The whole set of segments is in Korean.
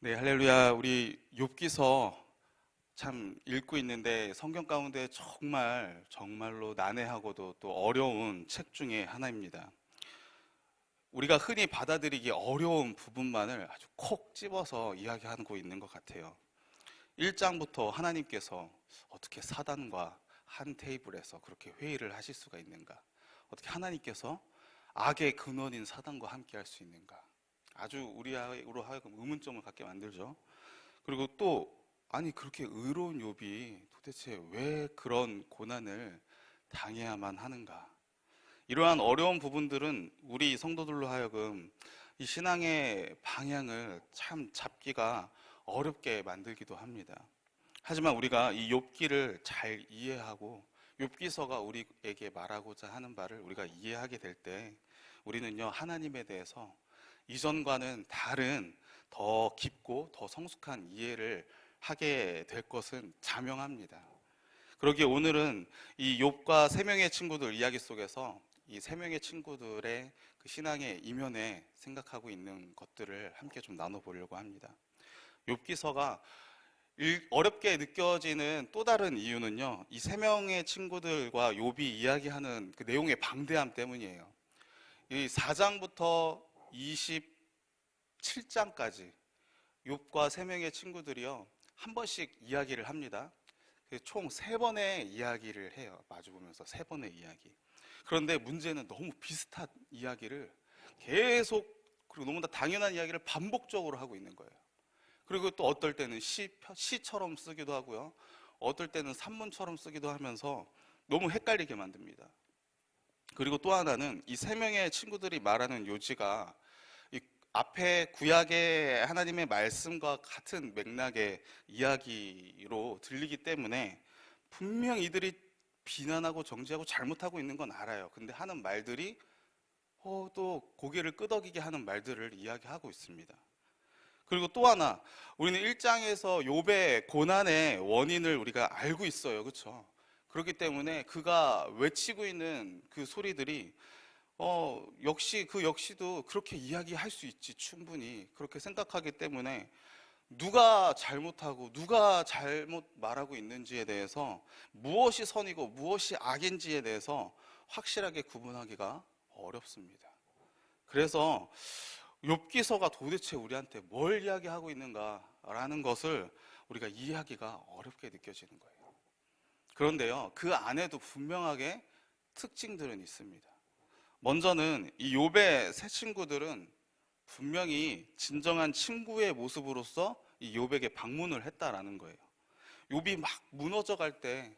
네, 할렐루야. 우리 욥기서 참 읽고 있는데 성경 가운데 정말로 난해하고도 또 어려운 책 중에 하나입니다. 우리가 흔히 받아들이기 어려운 부분만을 아주 콕 집어서 이야기하고 있는 것 같아요. 1장부터 하나님께서 어떻게 사단과 한 테이블에서 그렇게 회의를 하실 수가 있는가? 어떻게 하나님께서 악의 근원인 사단과 함께 할 수 있는가? 아주 우리로 하여금 의문점을 갖게 만들죠. 그리고 또 아니 그렇게 의로운 욥이 도대체 왜 그런 고난을 당해야만 하는가? 이러한 어려운 부분들은 우리 성도들로 하여금 이 신앙의 방향을 참 잡기가 어렵게 만들기도 합니다. 하지만 우리가 이 욥기를 잘 이해하고 욥기서가 우리에게 말하고자 하는 바를 우리가 이해하게 될 때 우리는요 하나님에 대해서 이전과는 다른 더 깊고 더 성숙한 이해를 하게 될 것은 자명합니다. 그러기에 오늘은 이 욥과 세 명의 친구들 이야기 속에서 이 세 명의 친구들의 그 신앙의 이면에 생각하고 있는 것들을 함께 좀 나눠보려고 합니다. 욥기서가 어렵게 느껴지는 또 다른 이유는요, 이 세 명의 친구들과 욥이 이야기하는 그 내용의 방대함 때문이에요. 이 4장부터 27장까지 욥과 세 명의 친구들이요 한 번씩 이야기를 합니다. 총 3번의 이야기를 해요. 마주보면서 3번의 이야기. 그런데 문제는 너무 비슷한 이야기를 계속, 그리고 너무나 당연한 이야기를 반복적으로 하고 있는 거예요. 그리고 또 어떨 때는 시처럼 쓰기도 하고요, 어떨 때는 산문처럼 쓰기도 하면서 너무 헷갈리게 만듭니다. 그리고 또 하나는 이 3명의 친구들이 말하는 요지가 이 앞에 구약의 하나님의 말씀과 같은 맥락의 이야기로 들리기 때문에 분명 이들이 비난하고 정죄하고 잘못하고 있는 건 알아요. 근데 하는 말들이 또 고개를 끄덕이게 하는 말들을 이야기하고 있습니다. 그리고 또 하나, 우리는 1장에서 욥의 고난의 원인을 우리가 알고 있어요. 그렇죠? 그렇기 때문에 그가 외치고 있는 그 소리들이 역시도 그렇게 이야기할 수 있지, 충분히 그렇게 생각하기 때문에 누가 잘못하고 누가 잘못 말하고 있는지에 대해서, 무엇이 선이고 무엇이 악인지에 대해서 확실하게 구분하기가 어렵습니다. 그래서 욥기서가 도대체 우리한테 뭘 이야기하고 있는가라는 것을 우리가 이해하기가 어렵게 느껴지는 거예요. 그런데요, 그 안에도 분명하게 특징들은 있습니다. 먼저는 이 욥의 세 친구들은 분명히 진정한 친구의 모습으로서 이 욥에게 방문을 했다라는 거예요. 욥이 막 무너져 갈 때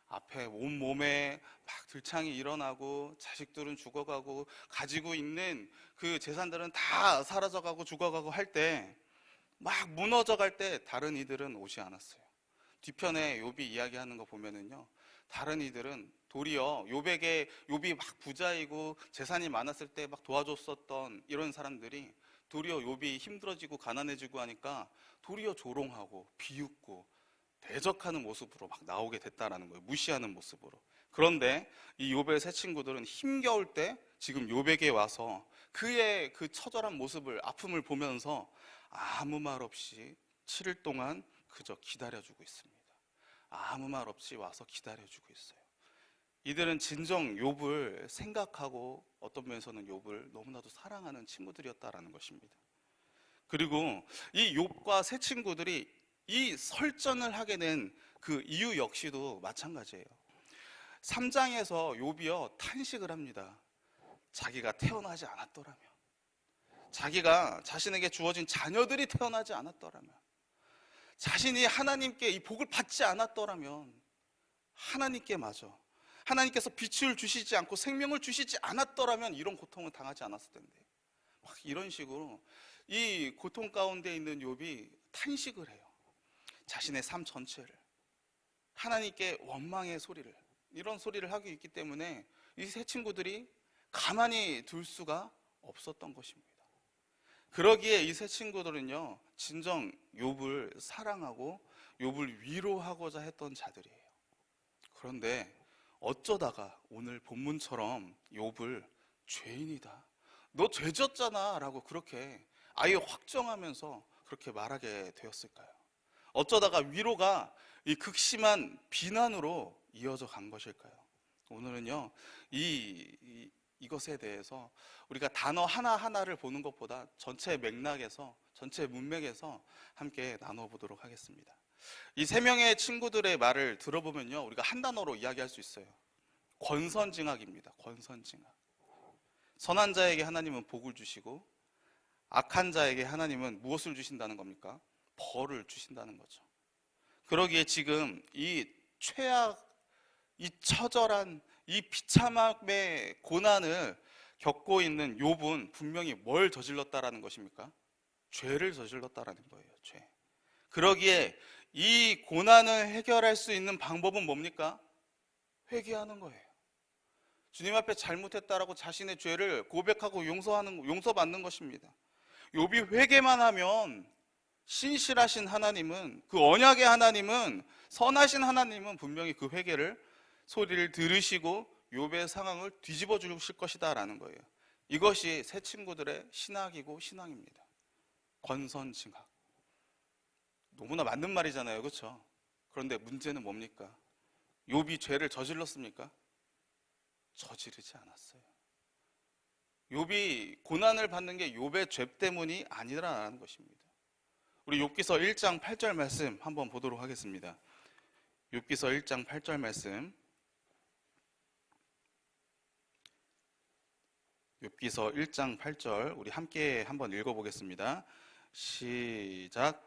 앞에 온몸에 막 들창이 일어나고 자식들은 죽어가고 가지고 있는 그 재산들은 다 사라져가고 죽어가고 할 때, 막 무너져 갈 때 다른 이들은 오지 않았어요. 뒤편에 욥이 이야기하는 거 보면은요, 다른 이들은 도리어 욥이 막 부자이고 재산이 많았을 때 막 도와줬었던 이런 사람들이 도리어 욥이 힘들어지고 가난해지고 하니까 도리어 조롱하고 비웃고 대적하는 모습으로 막 나오게 됐다라는 거예요. 무시하는 모습으로. 그런데 이 욥의 세 친구들은 힘겨울 때 지금 욥에게 와서 그의 그 처절한 모습을, 아픔을 보면서 아무 말 없이 7일 동안 그저 기다려주고 있습니다. 아무 말 없이 와서 기다려주고 있어요. 이들은 진정 욥을 생각하고 어떤 면에서는 욥을 너무나도 사랑하는 친구들이었다라는 것입니다. 그리고 이 욥과 세 친구들이 이 설전을 하게 된 그 이유 역시도 마찬가지예요. 3장에서 욥이요 탄식을 합니다. 자기가 태어나지 않았더라면, 자기가 자신에게 주어진 자녀들이 태어나지 않았더라면, 자신이 하나님께 이 복을 받지 않았더라면, 하나님께서 빛을 주시지 않고 생명을 주시지 않았더라면 이런 고통을 당하지 않았을 텐데, 막 이런 식으로 이 고통 가운데 있는 욥이 탄식을 해요. 자신의 삶 전체를 하나님께 원망의 소리를, 이런 소리를 하고 있기 때문에 이 세 친구들이 가만히 둘 수가 없었던 것입니다. 그러기에 이 세 친구들은요 진정 욥을 사랑하고 욥을 위로하고자 했던 자들이에요. 그런데 어쩌다가 오늘 본문처럼 욥을 죄인이다, 너 죄졌잖아 라고 그렇게 아예 확정하면서 그렇게 말하게 되었을까요? 어쩌다가 위로가 이 극심한 비난으로 이어져 간 것일까요? 오늘은요, 이것에 대해서 우리가 단어 하나하나를 보는 것보다 전체 맥락에서, 전체 문맥에서 함께 나눠보도록 하겠습니다. 이 세 명의 친구들의 말을 들어보면요, 우리가 한 단어로 이야기할 수 있어요. 권선징악입니다. 권선징악. 선한 자에게 하나님은 복을 주시고 악한 자에게 하나님은 무엇을 주신다는 겁니까? 벌을 주신다는 거죠. 그러기에 지금 이 최악, 이 처절한 이 비참함의 고난을 겪고 있는 욥은 분명히 뭘 저질렀다라는 것입니까? 죄를 저질렀다라는 거예요. 죄. 그러기에 이 고난을 해결할 수 있는 방법은 뭡니까? 회개하는 거예요. 주님 앞에 잘못했다라고 자신의 죄를 고백하고 용서받는 것입니다. 욥이 회개만 하면 신실하신 하나님은, 그 언약의 하나님은, 선하신 하나님은 분명히 그 회개를, 소리를 들으시고 욥의 상황을 뒤집어 주실 것이다 라는 거예요. 이것이 새 친구들의 신학이고 신앙입니다. 권선징악. 너무나 맞는 말이잖아요, 그렇죠? 그런데 문제는 뭡니까? 욥이 죄를 저질렀습니까? 저지르지 않았어요. 욥이 고난을 받는 게 욥의 죄 때문이 아니라는 것입니다. 우리 욥기서 1장 8절 말씀 한번 보도록 하겠습니다. 욥기서 1장 8절 말씀. 욥기서 1장 8절 우리 함께 한번 읽어보겠습니다. 시작.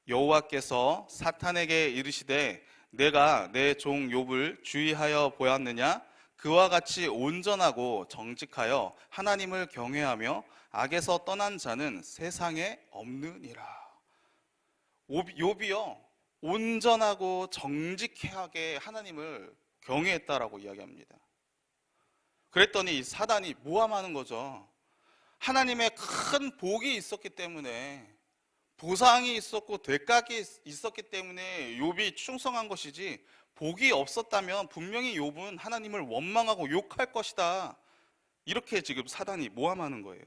여호와께서 사탄에게 이르시되 내가 내 종 욥을 주의하여 보았느냐? 그와 같이 온전하고 정직하여 하나님을 경외하며 악에서 떠난 자는 세상에 없느니라. 욥이요, 온전하고 정직하게 하나님을 경외했다라고 이야기합니다. 그랬더니 사단이 모함하는 거죠. 하나님의 큰 복이 있었기 때문에, 보상이 있었고 대가가 있었기 때문에 욥이 충성한 것이지, 복이 없었다면 분명히 욥은 하나님을 원망하고 욕할 것이다. 이렇게 지금 사단이 모함하는 거예요.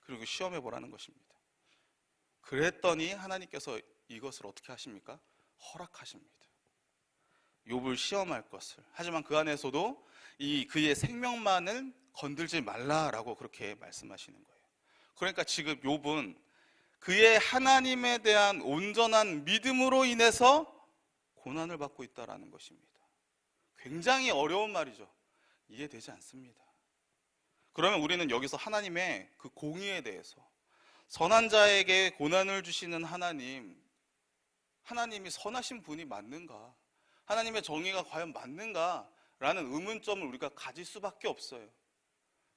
그리고 시험해 보라는 것입니다. 그랬더니 하나님께서 이것을 어떻게 하십니까? 허락하십니다. 욥을 시험할 것을. 하지만 그 안에서도 그의 생명만을 건들지 말라라고 그렇게 말씀하시는 거예요. 그러니까 지금 욥은 그의 하나님에 대한 온전한 믿음으로 인해서 고난을 받고 있다라는 것입니다. 굉장히 어려운 말이죠. 이해되지 않습니다. 그러면 우리는 여기서 하나님의 그 공의에 대해서, 선한 자에게 고난을 주시는 하나님이 선하신 분이 맞는가? 하나님의 정의가 과연 맞는가? 라는 의문점을 우리가 가질 수밖에 없어요.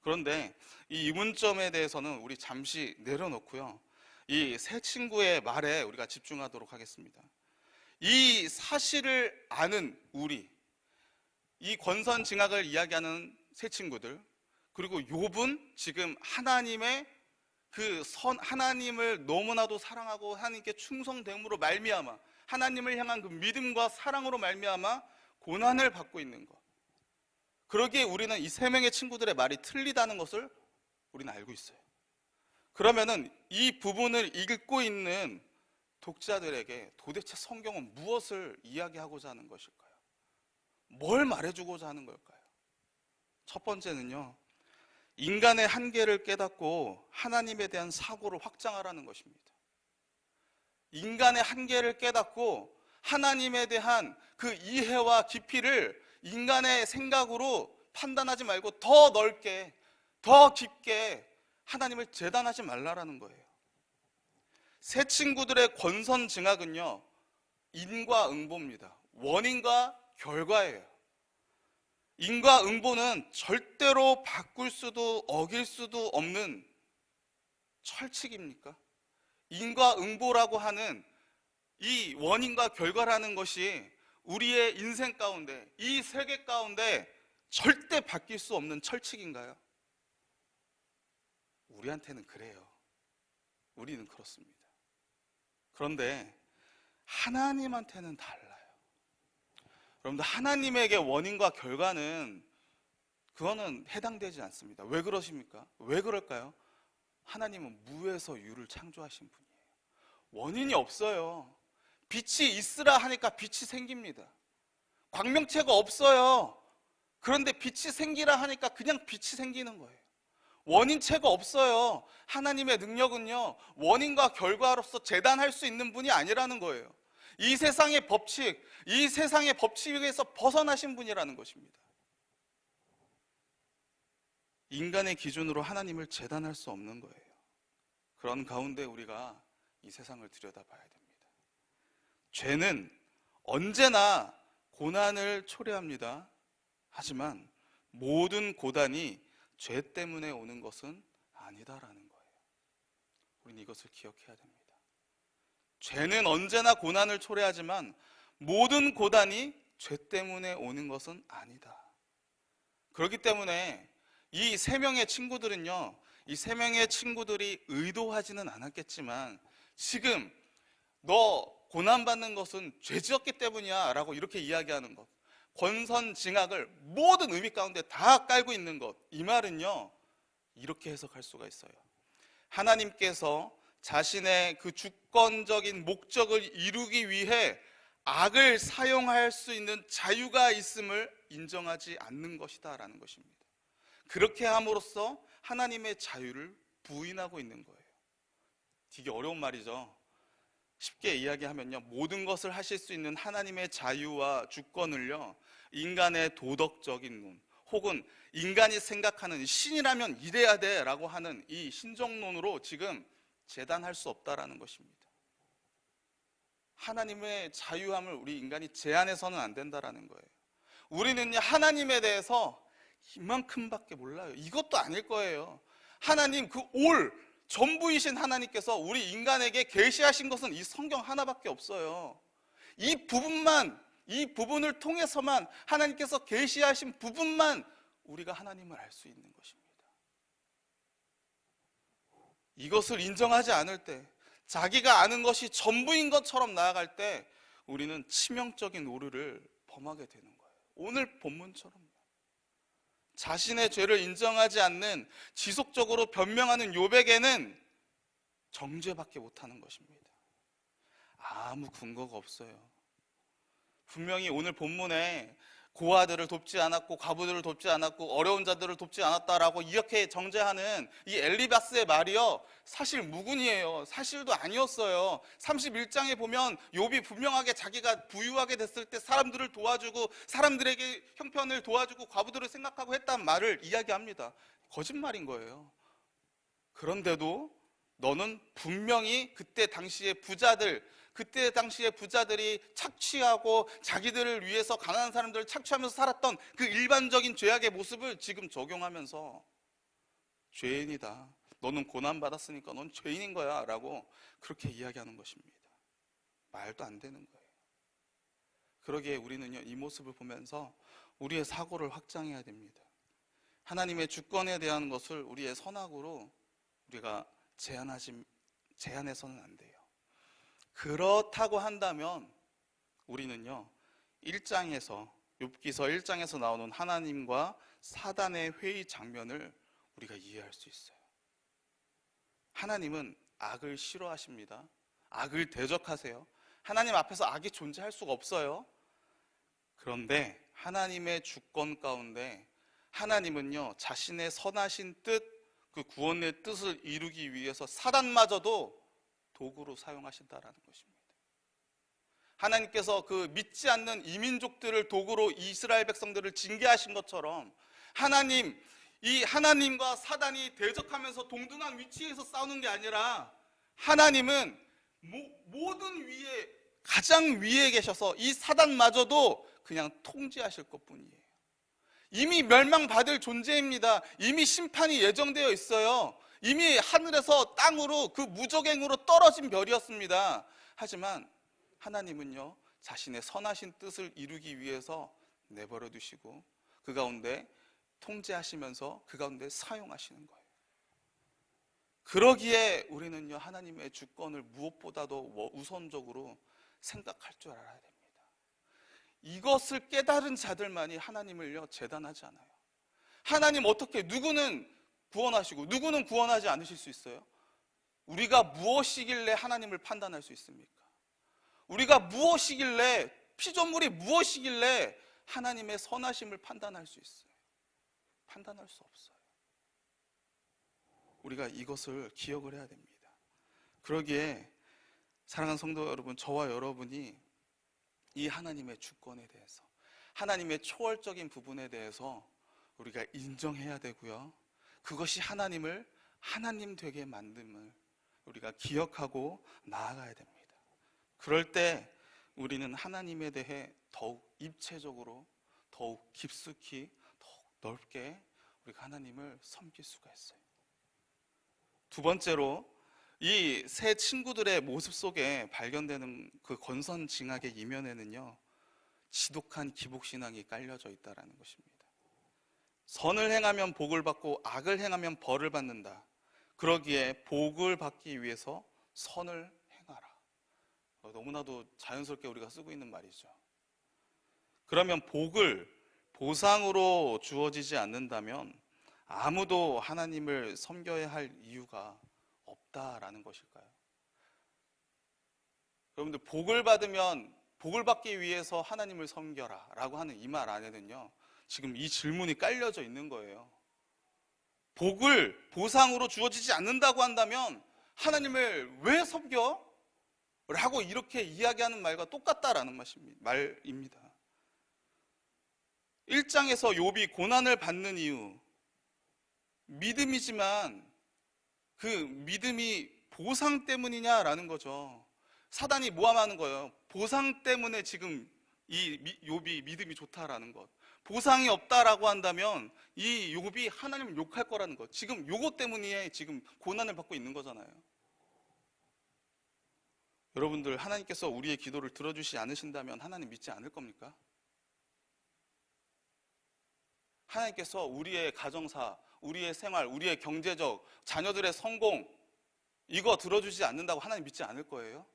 그런데 이 의문점에 대해서는 우리 잠시 내려놓고요, 이 새 친구의 말에 우리가 집중하도록 하겠습니다. 이 사실을 아는 우리, 이 권선징악을 이야기하는 새 친구들, 그리고 욥은 지금 하나님을 너무나도 사랑하고 하나님께 충성됨으로 말미암아, 하나님을 향한 그 믿음과 사랑으로 말미암아 고난을 받고 있는 것. 그러기에 우리는 이 세 명의 친구들의 말이 틀리다는 것을 우리는 알고 있어요. 그러면은 이 부분을 읽고 있는 독자들에게 도대체 성경은 무엇을 이야기하고자 하는 것일까요? 뭘 말해주고자 하는 걸까요? 첫 번째는요, 인간의 한계를 깨닫고 하나님에 대한 사고를 확장하라는 것입니다. 인간의 한계를 깨닫고 하나님에 대한 그 이해와 깊이를 인간의 생각으로 판단하지 말고 더 넓게, 더 깊게 하나님을 재단하지 말라라는 거예요. 새 친구들의 권선징악은요, 인과응보입니다. 원인과 결과예요. 인과응보는 절대로 바꿀 수도 어길 수도 없는 철칙입니까? 인과응보라고 하는 이 원인과 결과라는 것이 우리의 인생 가운데, 이 세계 가운데 절대 바뀔 수 없는 철칙인가요? 우리한테는 그래요. 우리는 그렇습니다. 그런데 하나님한테는 달라요. 여러분들, 하나님에게 원인과 결과는 그거는 해당되지 않습니다. 왜 그러십니까? 왜 그럴까요? 하나님은 무에서 유를 창조하신 분이에요. 원인이 없어요. 빛이 있으라 하니까 빛이 생깁니다. 광명체가 없어요. 그런데 빛이 생기라 하니까 그냥 빛이 생기는 거예요. 원인체가 없어요. 하나님의 능력은요, 원인과 결과로서 재단할 수 있는 분이 아니라는 거예요. 이 세상의 법칙, 이 세상의 법칙에서 벗어나신 분이라는 것입니다. 인간의 기준으로 하나님을 재단할 수 없는 거예요. 그런 가운데 우리가 이 세상을 들여다봐야 됩니다. 죄는 언제나 고난을 초래합니다. 하지만 모든 고난이 죄 때문에 오는 것은 아니다라는 거예요. 우리는 이것을 기억해야 됩니다. 죄는 언제나 고난을 초래하지만 모든 고난이 죄 때문에 오는 것은 아니다. 그렇기 때문에 이 세 명의 친구들은요, 이 세 명의 친구들이 의도하지는 않았겠지만 지금 너 고난받는 것은 죄 지었기 때문이야 라고 이렇게 이야기하는 것, 권선징악을 모든 의미 가운데 다 깔고 있는 것, 이 말은요 이렇게 해석할 수가 있어요. 하나님께서 자신의 그 주권적인 목적을 이루기 위해 악을 사용할 수 있는 자유가 있음을 인정하지 않는 것이다 라는 것입니다. 그렇게 함으로써 하나님의 자유를 부인하고 있는 거예요. 되게 어려운 말이죠. 쉽게 이야기하면요, 모든 것을 하실 수 있는 하나님의 자유와 주권을요, 인간의 도덕적인 눈, 혹은 인간이 생각하는 신이라면 이래야 돼 라고 하는 이 신정론으로 지금 재단할 수 없다라는 것입니다. 하나님의 자유함을 우리 인간이 제한해서는 안 된다라는 거예요. 우리는요, 하나님에 대해서 이만큼밖에 몰라요. 이것도 아닐 거예요. 하나님, 그 올 전부이신 하나님께서 우리 인간에게 계시하신 것은 이 성경 하나밖에 없어요. 이 부분을 통해서만, 하나님께서 계시하신 부분만 우리가 하나님을 알 수 있는 것입니다. 이것을 인정하지 않을 때, 자기가 아는 것이 전부인 것처럼 나아갈 때 우리는 치명적인 오류를 범하게 되는 거예요. 오늘 본문처럼 자신의 죄를 인정하지 않는, 지속적으로 변명하는 욥에게는 정죄밖에 못하는 것입니다. 아무 근거가 없어요. 분명히 오늘 본문에 고아들을 돕지 않았고 과부들을 돕지 않았고 어려운 자들을 돕지 않았다라고 이렇게 정죄하는 이 엘리바스의 말이요, 사실 무근이에요. 사실도 아니었어요. 31장에 보면 욥이 분명하게 자기가 부유하게 됐을 때 사람들을 도와주고 사람들에게 형편을 도와주고 과부들을 생각하고 했단 말을 이야기합니다. 거짓말인 거예요. 그런데도 너는 분명히 그때 당시의 부자들이 착취하고 자기들을 위해서 가난한 사람들을 착취하면서 살았던 그 일반적인 죄악의 모습을 지금 적용하면서 죄인이다, 너는 고난받았으니까 넌 죄인인 거야 라고 그렇게 이야기하는 것입니다. 말도 안 되는 거예요. 그러기에 우리는요, 이 모습을 보면서 우리의 사고를 확장해야 됩니다. 하나님의 주권에 대한 것을 우리의 선악으로 우리가 제한해서는 안 돼요. 그렇다고 한다면 우리는요, 1장에서, 욥기서 1장에서 나오는 하나님과 사단의 회의 장면을 우리가 이해할 수 있어요. 하나님은 악을 싫어하십니다. 악을 대적하세요. 하나님 앞에서 악이 존재할 수가 없어요. 그런데 하나님의 주권 가운데 하나님은요, 자신의 선하신 뜻, 그 구원의 뜻을 이루기 위해서 사단마저도 도구로 사용하신다라는 것입니다. 하나님께서 그 믿지 않는 이민족들을 도구로 이스라엘 백성들을 징계하신 것처럼 이 하나님과 사단이 대적하면서 동등한 위치에서 싸우는 게 아니라 하나님은 모든 위에, 가장 위에 계셔서 이 사단마저도 그냥 통제하실 것뿐이에요. 이미 멸망받을 존재입니다. 이미 심판이 예정되어 있어요. 이미 하늘에서 땅으로 그 무적행으로 떨어진 별이었습니다. 하지만 하나님은요, 자신의 선하신 뜻을 이루기 위해서 내버려 두시고 그 가운데 통제하시면서 그 가운데 사용하시는 거예요. 그러기에 우리는요, 하나님의 주권을 무엇보다도 우선적으로 생각할 줄 알아야 됩니다. 이것을 깨달은 자들만이 하나님을요, 재단하지 않아요. 하나님 어떻게, 누구는 구원하시고 누구는 구원하지 않으실 수 있어요? 우리가 무엇이길래 하나님을 판단할 수 있습니까? 우리가 무엇이길래, 피조물이 무엇이길래 하나님의 선하심을 판단할 수 있어요? 판단할 수 없어요. 우리가 이것을 기억을 해야 됩니다. 그러기에 사랑하는 성도 여러분, 저와 여러분이 이 하나님의 주권에 대해서, 하나님의 초월적인 부분에 대해서 우리가 인정해야 되고요, 그것이 하나님을 하나님 되게 만듦을 우리가 기억하고 나아가야 됩니다. 그럴 때 우리는 하나님에 대해 더욱 입체적으로, 더욱 깊숙이, 더욱 넓게 우리가 하나님을 섬길 수가 있어요. 두 번째로, 이 세 친구들의 모습 속에 발견되는 그 권선징악의 이면에는요, 지독한 기복신앙이 깔려져 있다는 것입니다. 선을 행하면 복을 받고 악을 행하면 벌을 받는다. 그러기에 복을 받기 위해서 선을 행하라. 너무나도 자연스럽게 우리가 쓰고 있는 말이죠. 그러면 복을 보상으로 주어지지 않는다면 아무도 하나님을 섬겨야 할 이유가 없다라는 것일까요? 여러분들, 복을 받으면 복을 받기 위해서 하나님을 섬겨라 라고 하는 이 말 안에는요, 지금 이 질문이 깔려져 있는 거예요. 복을 보상으로 주어지지 않는다고 한다면 하나님을 왜 섬겨? 라고 이렇게 이야기하는 말과 똑같다라는 말입니다. 1장에서 욥이 고난을 받는 이유, 믿음이지만 그 믿음이 보상 때문이냐라는 거죠. 사단이 모함하는 거예요. 보상 때문에 지금 이 욥이 믿음이 좋다라는 것, 보상이 없다라고 한다면 이 욥이 하나님을 욕할 거라는 것, 지금 요것 때문에 지금 고난을 받고 있는 거잖아요. 여러분들, 하나님께서 우리의 기도를 들어주시지 않으신다면 하나님 믿지 않을 겁니까? 하나님께서 우리의 가정사, 우리의 생활, 우리의 경제적, 자녀들의 성공, 이거 들어주지 않는다고 하나님 믿지 않을 거예요?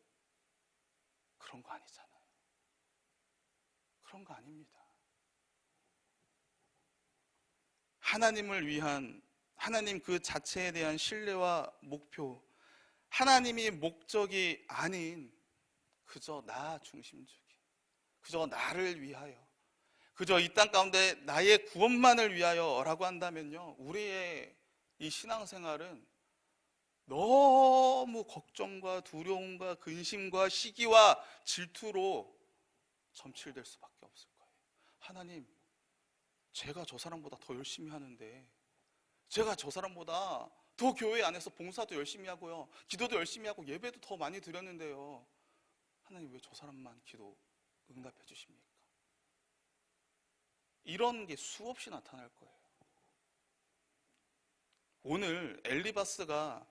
그런 거 아니잖아요. 그런 거 아닙니다. 하나님을 위한, 하나님 그 자체에 대한 신뢰와 목표, 하나님이 목적이 아닌 그저 나 중심적인, 그저 나를 위하여, 그저 이 땅 가운데 나의 구원만을 위하여 라고 한다면요, 우리의 이 신앙생활은 너무 걱정과 두려움과 근심과 시기와 질투로 점칠될 수밖에 없을 거예요. 하나님, 제가 저 사람보다 더 열심히 하는데, 제가 저 사람보다 더 교회 안에서 봉사도 열심히 하고요, 기도도 열심히 하고 예배도 더 많이 드렸는데요, 하나님 왜 저 사람만 기도 응답해 주십니까? 이런 게 수없이 나타날 거예요. 오늘 엘리바스가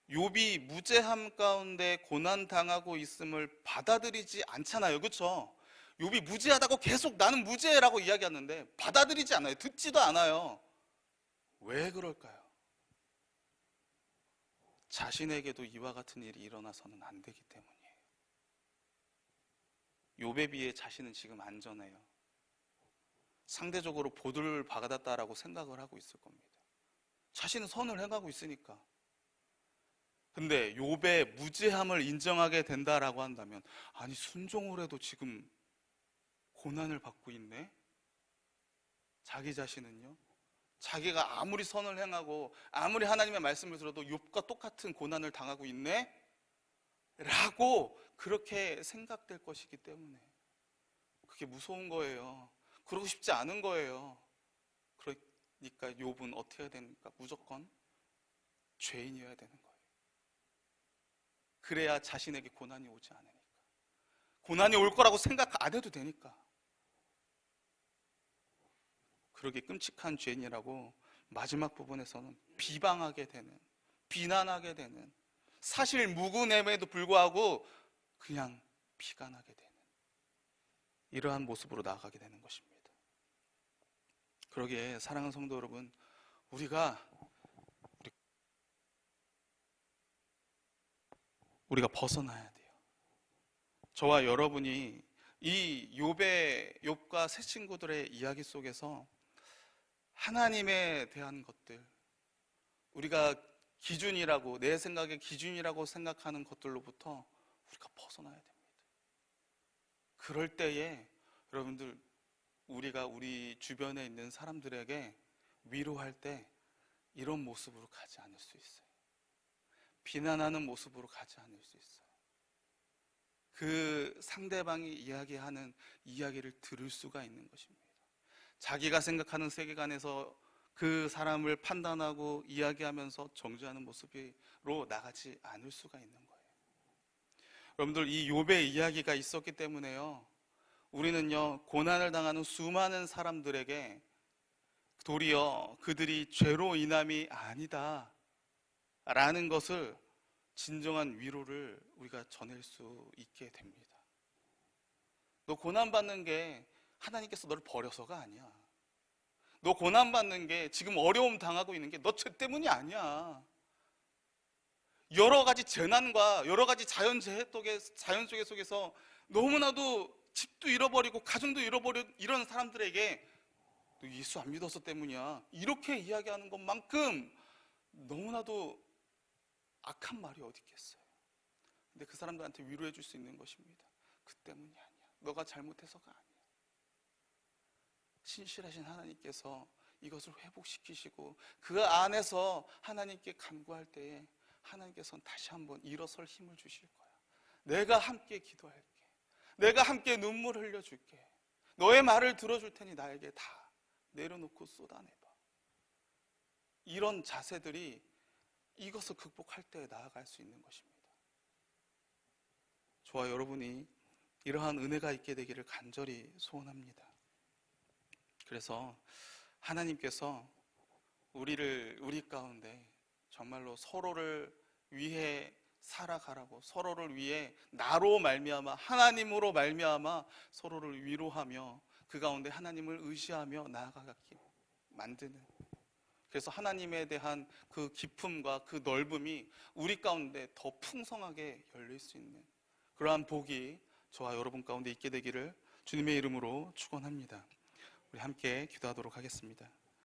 욥이 무죄함 가운데 고난 당하고 있음을 받아들이지 않잖아요, 그렇죠? 욥이 무죄하다고 계속 나는 무죄라고 이야기하는데 받아들이지 않아요. 듣지도 않아요. 왜 그럴까요? 자신에게도 이와 같은 일이 일어나서는 안 되기 때문이에요. 욥에 비해 자신은 지금 안전해요. 상대적으로 보도를 받았다라고 생각을 하고 있을 겁니다. 자신은 선을 행하고 있으니까. 근데 욥의 무죄함을 인정하게 된다라고 한다면, 아니 순종을 해도 지금 고난을 받고 있네? 자기 자신은요? 자기가 아무리 선을 행하고 아무리 하나님의 말씀을 들어도 욥과 똑같은 고난을 당하고 있네? 라고 그렇게 생각될 것이기 때문에 그게 무서운 거예요. 그러고 싶지 않은 거예요. 그러니까 욥은 어떻게 해야 됩니까? 무조건 죄인이어야 되는 거예요. 그래야 자신에게 고난이 오지 않으니까. 고난이 올 거라고 생각 안 해도 되니까. 그러게 끔찍한 죄인이라고 마지막 부분에서는 비방하게 되는, 비난하게 되는, 사실 무근함에도 불구하고 그냥 비관하게 되는 이러한 모습으로 나아가게 되는 것입니다. 그러기에 사랑하는 성도 여러분, 우리가 벗어나야 돼요. 저와 여러분이 이 욥과 세 친구들의 이야기 속에서 하나님에 대한 것들, 우리가 기준이라고, 내 생각의 기준이라고 생각하는 것들로부터 우리가 벗어나야 됩니다. 그럴 때에 여러분들, 우리가 우리 주변에 있는 사람들에게 위로할 때 이런 모습으로 가지 않을 수 있어요. 비난하는 모습으로 가지 않을 수 있어요. 그 상대방이 이야기하는 이야기를 들을 수가 있는 것입니다. 자기가 생각하는 세계관에서 그 사람을 판단하고 이야기하면서 정죄하는 모습으로 나가지 않을 수가 있는 거예요. 여러분들, 이 욥의 이야기가 있었기 때문에요, 우리는요, 고난을 당하는 수많은 사람들에게 도리어 그들이 죄로 인함이 아니다 라는 것을, 진정한 위로를 우리가 전할 수 있게 됩니다. 너 고난받는 게 하나님께서 너를 버려서가 아니야. 너 고난받는 게, 지금 어려움 당하고 있는 게 너 죄 때문이 아니야. 여러 가지 재난과 여러 가지 자연재해 속에서 너무나도 집도 잃어버리고 가정도 잃어버린 이런 사람들에게 너 예수 안 믿어서 때문이야, 이렇게 이야기하는 것만큼 너무나도 악한 말이 어디 있겠어요. 근데 그 사람들한테 위로해 줄 수 있는 것입니다. 그 때문이 아니야. 너가 잘못해서가 아니야. 신실하신 하나님께서 이것을 회복시키시고 그 안에서 하나님께 간구할 때에 하나님께서는 다시 한번 일어설 힘을 주실 거야. 내가 함께 기도할게. 내가 함께 눈물 흘려줄게. 너의 말을 들어줄 테니 나에게 다 내려놓고 쏟아내봐. 이런 자세들이 이것을 극복할 때 나아갈 수 있는 것입니다. 저와 여러분이 이러한 은혜가 있게 되기를 간절히 소원합니다. 그래서 하나님께서 우리 가운데 정말로 서로를 위해 살아가라고, 서로를 위해 나로 말미암아, 하나님으로 말미암아 서로를 위로하며 그 가운데 하나님을 의지하며 나아가게 만드는, 그래서 하나님에 대한 그 깊음과 그 넓음이 우리 가운데 더 풍성하게 열릴 수 있는 그러한 복이 저와 여러분 가운데 있게 되기를 주님의 이름으로 축원합니다. 우리 함께 기도하도록 하겠습니다.